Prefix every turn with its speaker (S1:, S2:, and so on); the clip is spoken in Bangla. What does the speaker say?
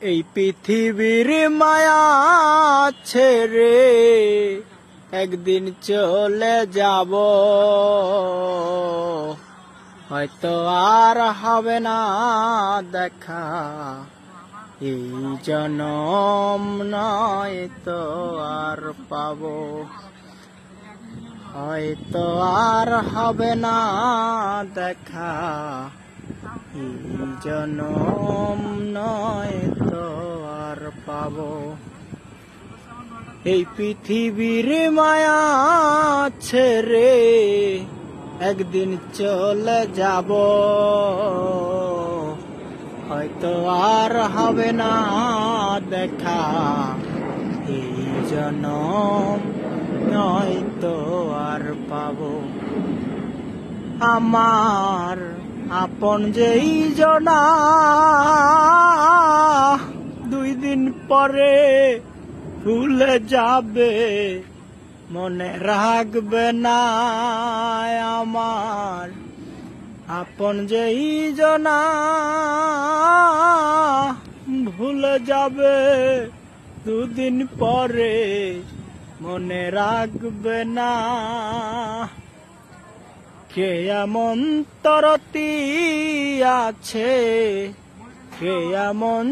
S1: এই পৃথিবীর মায়া ছেড়ে একদিন চলে যাব, হয়তো আর হবে না দেখা। এই জনম নয় তো আর পাবো, হয়তো আর হবে না দেখা। এই জনম নয় তো আর পাবো। এই পৃথিবীর মায়া ছেড়ে একদিন চলে যাব, হয়তো আর হবে না দেখা। এই জনম নয় তো আর পাবো। আমার আপন যেই জনা দুই দিন পরে ভুলে যাবে, মনে রাখবে না। আমার আপন যেই জনা ভুলে যাবে দুদিন পরে, মনে রাখবে না। কে এমন তরতি আছে, কে এমন